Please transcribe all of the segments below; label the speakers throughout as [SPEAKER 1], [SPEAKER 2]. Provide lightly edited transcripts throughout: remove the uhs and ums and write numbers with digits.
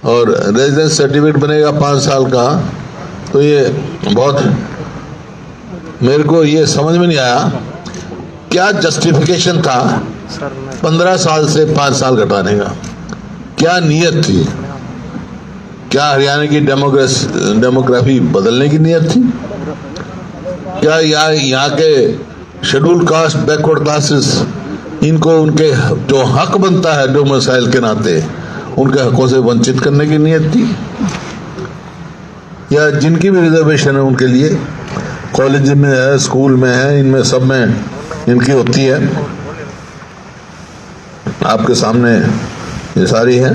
[SPEAKER 1] और residence certificate बनेगा 5 साल का। तो ये बहुत, मेरे को ये समझ में नहीं आया क्या जस्टिफिकेशन था 15 साल से 5 साल घटाने का, क्या नीयत थी? क्या हरियाणा की डेमोग्राफी बदलने की नीयत थी? क्या यहाँ के शेड्यूल कास्ट बैकवर्ड क्लासेस, इनको उनके जो हक बनता है डोमिसाइल के नाते, उनके हकों से वंचित करने की नीयत थी? या जिनकी भी रिजर्वेशन है उनके लिए कॉलेज में है, स्कूल में है, इनमें सब में इनकी होती है। आपके सामने ये सारी है।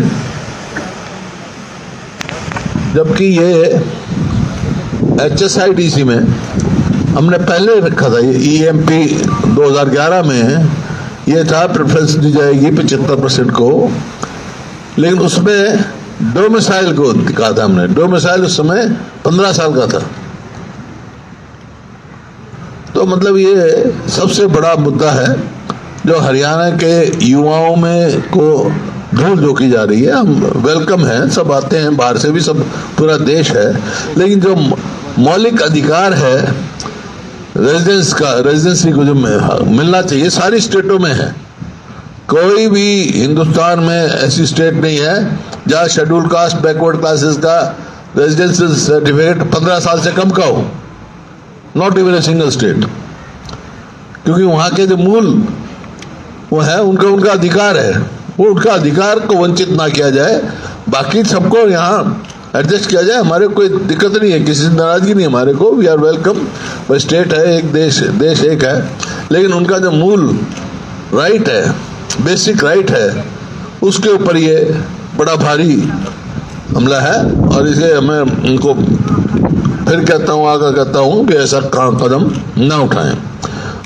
[SPEAKER 1] जबकि ये HSIDC में हमने पहले रखा था, ये EMP 2011 में ये था प्रेफरेंस दी जाएगी 75% को, लेकिन उसमें डोमिसाइल को कहा था हमने। डोमिसाइल उस समय 15 साल का था। तो मतलब ये सबसे बड़ा मुद्दा है जो हरियाणा के युवाओं में को धूल झोंकी जा रही है। हम वेलकम है, सब आते हैं बाहर से भी, सब पूरा देश है, लेकिन जो मौलिक अधिकार है रेजिडेंसी को जो मिलना चाहिए सारी स्टेटों में है। कोई भी हिंदुस्तान में ऐसी स्टेट नहीं है जहाँ शेड्यूल कास्ट बैकवर्ड क्लासेस का रेजिडेंशियल सर्टिफिकेट 15 साल से कम का हो। Not even a single state. क्योंकि वहाँ के जो मूल वो है, उनका अधिकार है, वो उनका अधिकार को वंचित ना किया जाए। बाकी सबको यहाँ एडजस्ट किया जाए, हमारे कोई दिक्कत नहीं है, किसी से नाराजगी नहीं हमारे को। We are welcome. भाई स्टेट है एक, देश एक है, लेकिन उनका जो मूल राइट है, बेसिक राइट है, उसके ऊपर ये बड़ा भारी हमला है। और इसे मैं उनको फिर कहता हूँ, आगे कहता हूँ कि ऐसा कदम ना उठाएं।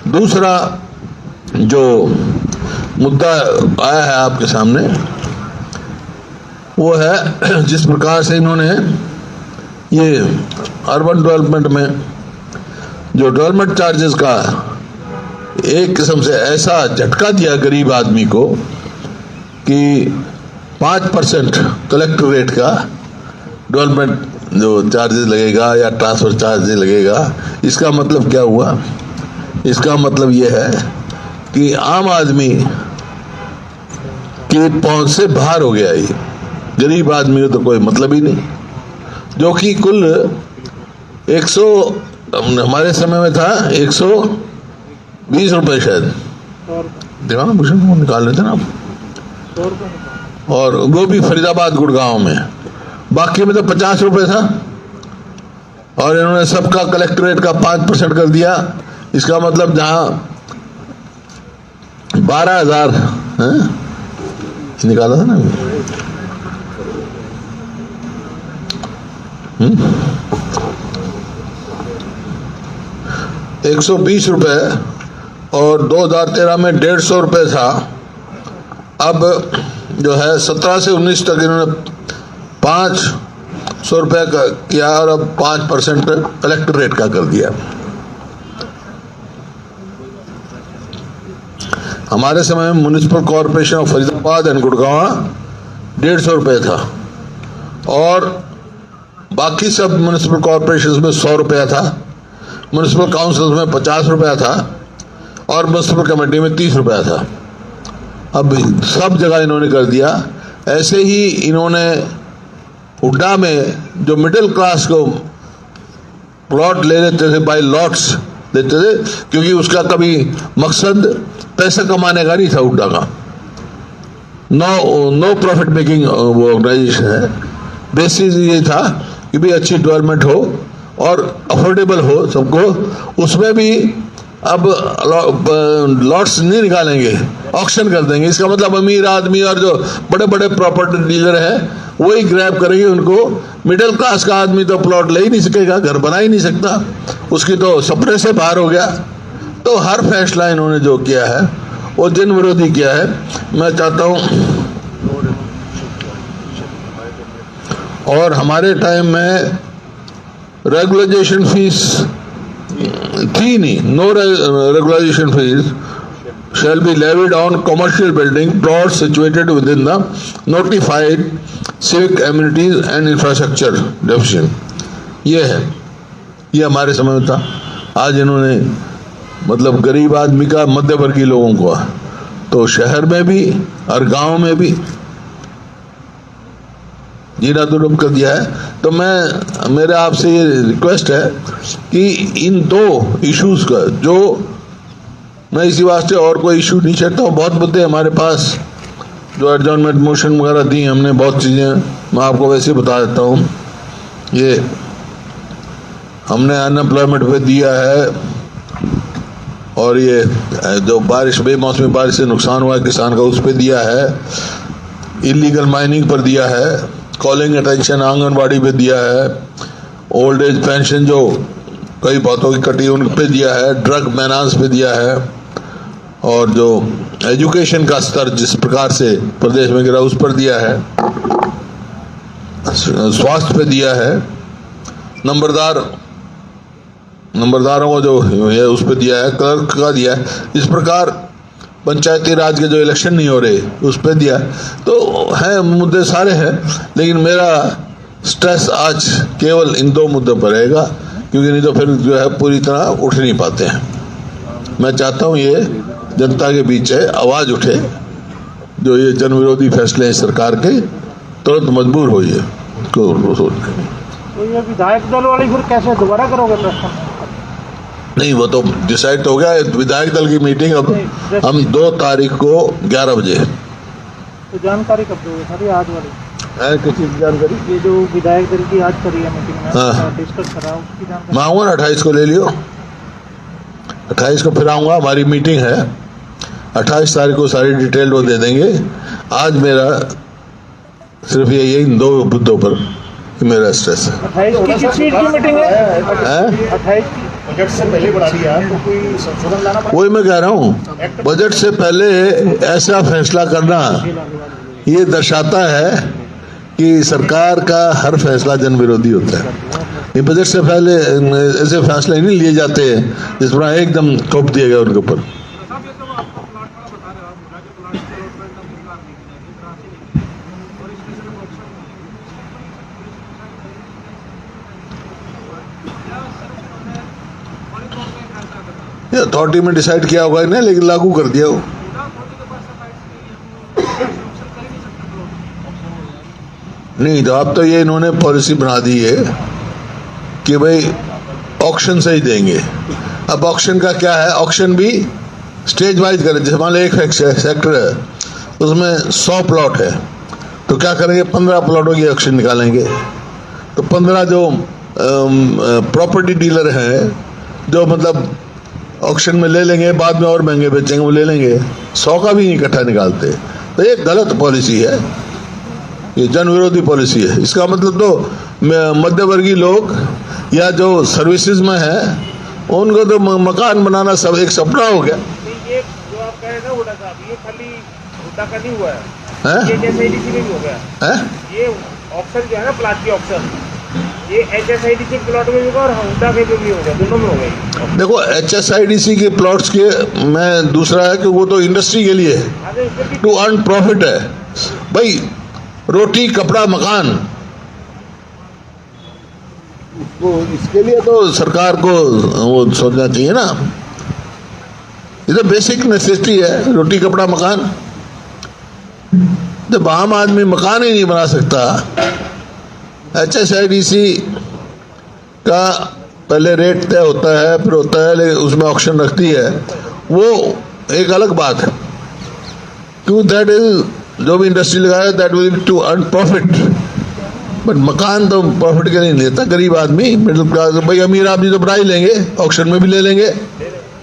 [SPEAKER 1] दूसरा जो मुद्दा आया है आपके सामने वो है जिस प्रकार से इन्होंने ये अर्बन डेवलपमेंट में जो डेवलपमेंट चार्जेस का एक किस्म से ऐसा झटका दिया गरीब आदमी को कि 5% कलेक्टर रेट का डेवलपमेंट जो चार्जेस लगेगा या ट्रांसफर चार्जेस लगेगा। इसका मतलब क्या हुआ? इसका मतलब ये है कि आम आदमी की पहुंच से बाहर हो गया। ये गरीब आदमी को तो कोई मतलब ही नहीं, जो कि कुल 100 हमारे समय में था 120 रुपए शायद, दिमाग भूषण को निकाल लेते ना आप, और वो भी फरीदाबाद गुड़गांव में। बाकी में तो 50 रुपए था, और इन्होंने सबका कलेक्टरेट का 5% कर दिया। इसका मतलब जहां 12,000 निकाला था ना, 120 रुपए, और 2013 में 150 रुपए था। अब जो है 17 से 19 तक इन्होंने 500 रुपए का किया, और अब 5% कलेक्टर रेट का कर दिया। हमारे समय में municipal corporation of Faridabad and Gurgaon 150 रुपये था, और बाकी सब म्युनिसिपल कॉर्पोरेशन में 100 रुपया था, म्युनिसिपल काउंसिल में 50 रुपया था, और म्युनिसिपल कमेटी में 30 रुपया था। अब सब जगह इन्होंने कर दिया। ऐसे ही इन्होंने हुड्डा में जो मिडिल क्लास को प्लॉट ले लेते थे, बाय लॉट्स देते थे, क्योंकि उसका कभी मकसद पैसा कमाने का नहीं था। हुड्डा का नो प्रॉफिट मेकिंग वो ऑर्गेनाइजेशन है। बेसिस ये था कि भी अच्छी डेवलपमेंट हो और अफोर्डेबल हो सबको। उसमें भी अब लॉट्स नहीं निकालेंगे, ऑक्शन कर देंगे। इसका मतलब अमीर आदमी और जो बड़े बड़े प्रॉपर्टी डीलर हैं वही ग्रैब करेंगे उनको। मिडिल क्लास का आदमी तो प्लॉट ले ही नहीं सकेगा, घर बना ही नहीं सकता, उसकी तो सपने से बाहर हो गया। तो हर फैसला इन्होंने जो किया है वो जन विरोधी किया है। मैं चाहता हूं, और हमारे टाइम में रेगुलाइजेशन फीस थी नहीं, no regularization fees shall be levied on commercial building plots situated within the notified civic amenities and infrastructure deficient, ये है, ये हमारे समय में था। आज इन्होंने मतलब गरीब आदमी का, मध्य वर्गीय लोगों को तो शहर में भी और गांव में भी जीना दुर्लभ कर दिया है। तो मेरे आपसे ये रिक्वेस्ट है कि इन दो इश्यूज का, जो मैं इसी वास्ते और कोई इशू नहीं छेड़ता हूँ, बहुत मुद्दे हमारे पास जो एडजॉर्नमेंट मोशन वगैरह दी हमने, बहुत चीज़ें मैं आपको वैसे बता देता हूँ। ये हमने अनएम्प्लॉयमेंट पे दिया है, और ये जो बारिश, बेमौसमी बारिश से नुकसान हुआ है किसान का, उस पर दिया है, इलीगल माइनिंग पर दिया है, कॉलिंग अटेंशन आंगनबाड़ी पे दिया है, ओल्ड एज पेंशन जो कई बातों की कटी उन पे दिया है, ड्रग मेनांस पे दिया है, और जो एजुकेशन का स्तर जिस प्रकार से प्रदेश में गिरा उस पर दिया है, स्वास्थ्य पे दिया है, नंबरदारों को जो है उस पर दिया है, क्लर्क का दिया है, इस प्रकार पंचायती राज के जो इलेक्शन नहीं हो रहे उस पर दिया। तो है मुद्दे सारे हैं, लेकिन मेरा स्ट्रेस आज केवल इन दो मुद्दों पर रहेगा, क्योंकि नहीं तो फिर जो है पूरी तरह उठ नहीं पाते हैं। मैं चाहता हूँ ये जनता के बीच है, आवाज उठे, जो ये जन विरोधी फैसले हैं सरकार के, तुरंत मजबूर होइए।
[SPEAKER 2] तो ये विधायक दल वाली फिर कैसे दोबारा करोगे प्रश्न?
[SPEAKER 1] नहीं, वो तो डिसाइड हो गया। विधायक दल की मीटिंग अब हम 2 तारीख को 11 बजे।
[SPEAKER 2] तो जानकारी कब दोगे सर? आज वाली
[SPEAKER 1] है किसी की जानकारी?
[SPEAKER 2] ये जो विधायक दल की आज करी है मीटिंग में,
[SPEAKER 1] हाँ,
[SPEAKER 2] डिस्कस करा, उसकी जानकारी
[SPEAKER 1] मैं आऊँगा ना 28 को, ले लियो 28 को फिर आऊँगा, हमारी मीटिंग है 28 तारीख को, सारी डिटेल वो दे देंगे। आज मेरा सिर्फ ये इन 2 मुद्दों पर मेरा स्ट्रेस है।
[SPEAKER 2] 28 की किस चीज की मीटिंग है? 28 की
[SPEAKER 3] बजट से पहले बढ़ा दिया तो कोई संशोधन लाना पड़ा?
[SPEAKER 1] वही मैं कह रहा हूँ, बजट से पहले ऐसा फैसला करना ये दर्शाता है कि सरकार का हर फैसला जन विरोधी होता है। ये बजट से पहले ऐसे फैसले नहीं लिए जाते जिस पर एकदम थोप दिया गया उनके ऊपर। अथॉरिटी में डिसाइड किया होगा ना, लेकिन लागू कर दिया हो। नहीं, तो अब तो ये इन्होंने पॉलिसी बना दी है कि भाई ऑक्शन से ही देंगे। अब ऑक्शन का क्या है, ऑक्शन भी स्टेज वाइज करें। जैसे मान लो एक सेक्टर है, उसमें 100 प्लॉट है, तो क्या करेंगे, 15 प्लॉटों की ऑक्शन निकालेंगे। तो 15 जो प्रॉपर्टी डीलर हैं, जो मतलब ऑक्शन में ले लेंगे, बाद में और महंगे बेचेंगे, वो ले लेंगे। 100 का भी इकट्ठा निकालते। तो ये गलत पॉलिसी है, ये जन विरोधी पॉलिसी है। इसका मतलब तो मध्यवर्गीय लोग या जो सर्विसेज में है उनको तो मकान बनाना सब एक सपना हो गया।
[SPEAKER 2] ये जो आप कह रहे हैं हुड्डा साहब, ये खाली हुड्डा का नहीं हुआ है,
[SPEAKER 1] हैं?
[SPEAKER 2] ये HSIDC में भी हो गया
[SPEAKER 1] हैं?
[SPEAKER 2] ये ऑप्शन जो है ना, प्लाट की ऑप्शन, ये HSIDC प्लॉट में भी होगा और हुड्डा के भी होगा, दोनों में हो गई।
[SPEAKER 1] देखो HSIDC के प्लॉट्स के मैं दूसरा है कि वो तो इंडस्ट्री के लिए है, टू अर्न प्रॉफिट है भाई। रोटी कपड़ा मकान, वो इसके लिए तो सरकार को वो सोचना चाहिए ना। ये तो बेसिक नेसेसिटी है, रोटी कपड़ा मकान। जब आम आदमी मकान ही नहीं बना सकता, HSIDC का पहले रेट तय होता है, फिर होता है, लेकिन उसमें ऑक्शन रखती है, वो एक अलग बात है। क्यों, दैट इज जो भी इंडस्ट्री लगाया that will to earn profit, but मकान तो प्रॉफिट के नहीं लेता गरीब आदमी, मिडिल क्लास। भाई अमीर आदमी तो बना ही लेंगे, ऑक्शन में भी ले लेंगे।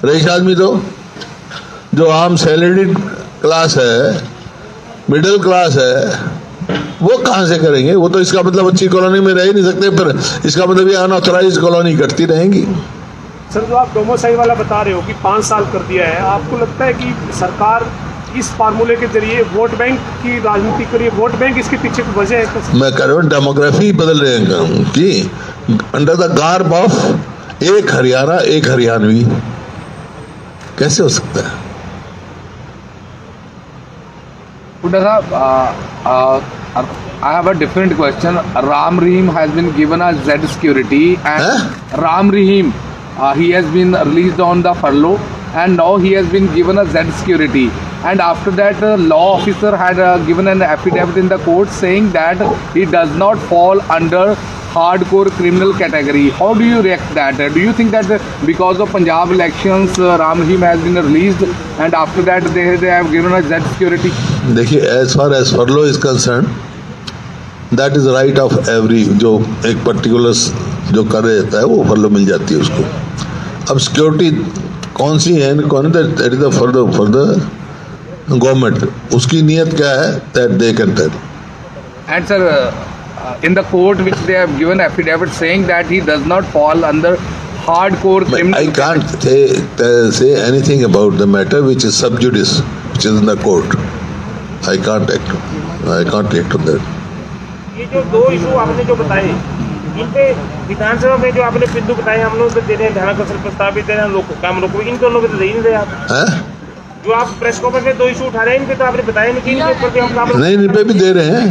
[SPEAKER 1] रईस आदमी तो, जो आम सैलरीड क्लास है, मिडिल क्लास है, वो कहाँ से करेंगे? वो तो इसका मतलब अच्छी कॉलोनी में रह ही नहीं सकते, फिर इसका मतलब ये अनऑथराइज कॉलोनी कटती रहेंगी।
[SPEAKER 4] सर, जो आप डोमोसाइल वाला बता रहे हो कि 5 साल कर दिया है, आपको लगता है कि सरकार इस फार्मूले के जरिए वोट बैंक की राजनीति करिए, वोट बैंक इसके पीछे की वजह है?
[SPEAKER 1] मैं कह रहा हूँ डेमोग्राफी बदल रहे हैं कि अंडर द गार्ब ऑफ एक हरियाणा एक हरियाणवी, कैसे हो सकता है?
[SPEAKER 5] हुड्डा साहब, I have a different question. Ram Rahim has been given a Z security, and Ram Rahim, he has been released on the furlough, and now he has been given a Z security. And after that, law officer had given an affidavit in the court saying that he does not fall under hardcore criminal category. How do you react that? Do you think that because of Punjab elections, Ram Rahim has been released, and after that they have given a Z security?
[SPEAKER 1] देखिए, as far as furlough is concerned, that is right of every, जो एक particular जो कर रहता है वो furlough मिल जाती है उसको. अब सिक्योरिटी कौन सी है, कौन that is the for the government, उसकी नीयत क्या है, that they can tell.
[SPEAKER 5] And sir, in the court which they have given affidavit saying that he does not fall under hardcore criminal.
[SPEAKER 1] I can't say anything about the matter which is sub judice, which is in the court. I can't act on that.
[SPEAKER 2] ये जो दो issue आपने जो बताए, इन पे विधानसभा में जो आपने बिंदु बताए, हम लोग तो दे रहे हैं ध्यानाकर्षण प्रस्ताव भी दे रहे हैं, काम रोको, इन दोनों पे तो दे ही नहीं रहे आप. जो आप प्रेस कॉन्फ्रेंस में दो इशू उठा रहे हैं, इन पे तो आपने बताया नहीं कि इनके ऊपर भी हम काम
[SPEAKER 1] नहीं, इन पे भी दे रहे हैं.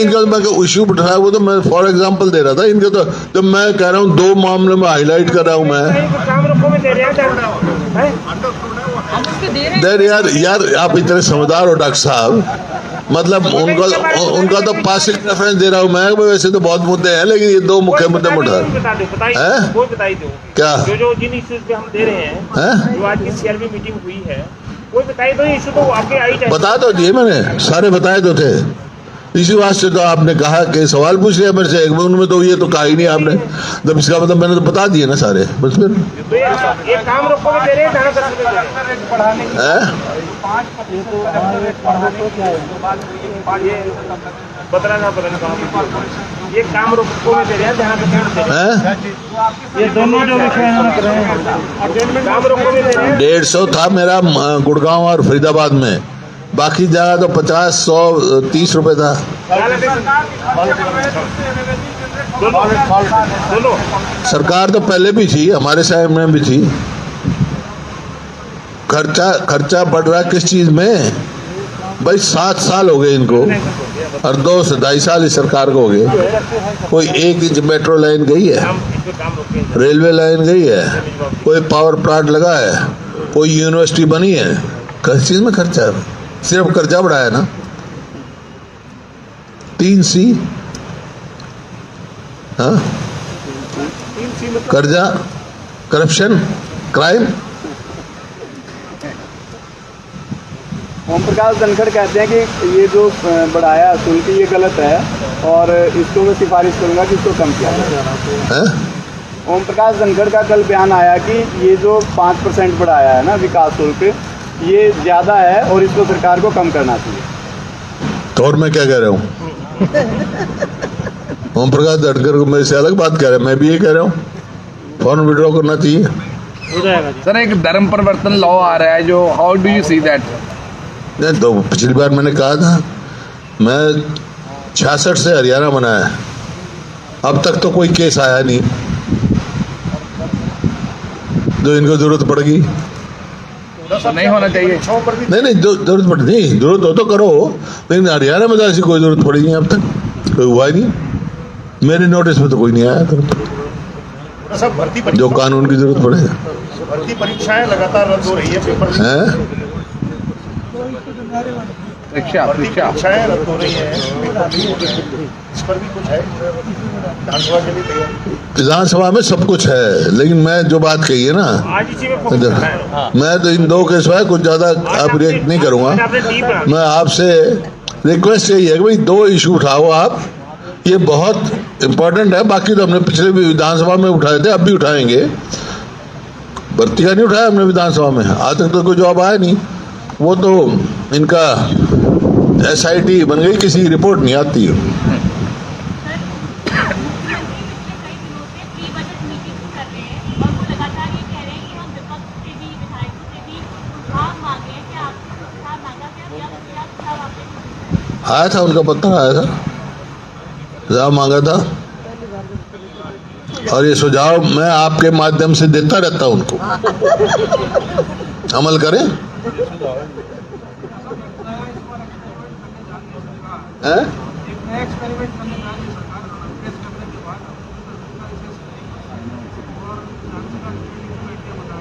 [SPEAKER 1] इनका मैं इशू उठाया वो तो मैं फॉर एग्जांपल दे रहा था. इनके तो मैं कह रहा हूँ दो मामले में हाईलाइट कर रहा हूँ मैं.
[SPEAKER 2] काम रोको में दे रहे हैं
[SPEAKER 1] यार आप इतने समझदार हो डॉक्टर साहब, मतलब उनका तो पासिंग रेफरेंस दे रहा हूँ मैं. वैसे तो बहुत मुद्दे हैं, लेकिन ये दो मुख्य मुद्दे में उठा
[SPEAKER 2] बताई दो
[SPEAKER 1] क्या
[SPEAKER 2] जो जिन इश्यूज पे हम दे रहे हैं, जो आज की सीआरबी मीटिंग हुई है, वो बताई दो इशू तो आपके आई जाए.
[SPEAKER 1] बता तो दिए मैंने, सारे बताए तो थे. इसी वास्ते तो आपने कहा कि सवाल पूछ लिया मेरे से, उनमें तो ये तो कहा ही नहीं आपने. जब इसका मतलब मैंने तो बता दिए ना सारे. बस फिर
[SPEAKER 2] ये काम रोको में दे रहे हैं, ये काम रोको में दे रहे हैं, ये दोनों जो काम रोको में दे रहे हैं.
[SPEAKER 1] 150 था मेरा गुड़गांव और फरीदाबाद में, बाकी जगह तो 50, 100, 30 रुपए था. सरकार तो पहले भी थी, हमारे साइड में भी थी. खर्चा बढ़ रहा किस चीज में भाई? 7 साल हो गए इनको, और 2 से 2.5 साल इस सरकार को हो गए. कोई 1 इंच मेट्रो लाइन गई है, रेलवे लाइन गई है, कोई पावर प्लांट लगा है, कोई यूनिवर्सिटी बनी है? किस चीज में खर्चा है? सिर्फ कर्जा बढ़ाया ना. 3C, हाँ, कर्जा, करप्शन, क्राइम.
[SPEAKER 6] ओम प्रकाश धनखड़ कहते हैं कि ये जो बढ़ाया शुल्क ये गलत है, और इसको मैं सिफारिश करूंगा कि इसको कम किया जाए. ओम प्रकाश धनखड़ का कल बयान आया कि ये जो 5% बढ़ाया है ना विकास शुल्क, ये ज़्यादा है और इसको सरकार को कम करना चाहिए.
[SPEAKER 1] तो और मैं क्या कह रहा हूँ? ओम प्रकाश धनखड़ को मेरे से अलग बात कह रहे हैं, मैं भी ये कह रहा हूँ फौरन विड्रॉ करना चाहिए.
[SPEAKER 5] सर, एक धर्म परिवर्तन लॉ आ रहा है, जो how do you see that?
[SPEAKER 1] तो पिछली बार मैंने कहा था, मैं 66 से हरियाणा बनाया, अब तक तो कोई केस आया नहीं जो इनको जरूरत पड़ेगी.
[SPEAKER 5] नहीं होना चाहिए.
[SPEAKER 1] नहीं जरूरत पड़ नहीं, जरूरत हो तो करो, लेकिन हरियाणा में तो ऐसी कोई जरूरत पड़ी नहीं, अब तक कोई हुआ ही नहीं. मेरे नोटिस में तो कोई नहीं आया
[SPEAKER 3] सब भर्ती
[SPEAKER 1] जो कानून की जरूरत पड़ेगा.
[SPEAKER 3] भर्ती परीक्षाएं लगातार रद्द हो रही है, पेपर
[SPEAKER 1] हैं?
[SPEAKER 3] परीक्षाएं रद्द हो रही है, इस पर भी कुछ है विधानसभा के लिए तैयार?
[SPEAKER 1] विधानसभा में सब कुछ है, लेकिन मैं जो बात कही है ना, मैं तो इन दो के सिवाय कुछ ज्यादा अब रिएक्ट नहीं करूंगा. मैं आपसे रिक्वेस्ट यही है कि भाई 2 इशू उठाओ आप, ये बहुत इम्पोर्टेंट है. बाकी तो हमने पिछले भी विधानसभा में उठाए थे, अब भी उठाएंगे. भर्ती का नहीं उठाया हमने विधानसभा में, आज तक तो कोई जवाब आया नहीं. वो तो इनका SIT बन गई, किसी की रिपोर्ट नहीं आती है. आया था उनका पत्र, आया था, सुझाव मांगा था, और ये सुझाव मैं आपके माध्यम से देता रहता हूं उनको. अमल करें. हैं?
[SPEAKER 7] एक्सपेरिमेंट करने जा रही है सरकार प्रेस करने के बाद और विधानसभा बता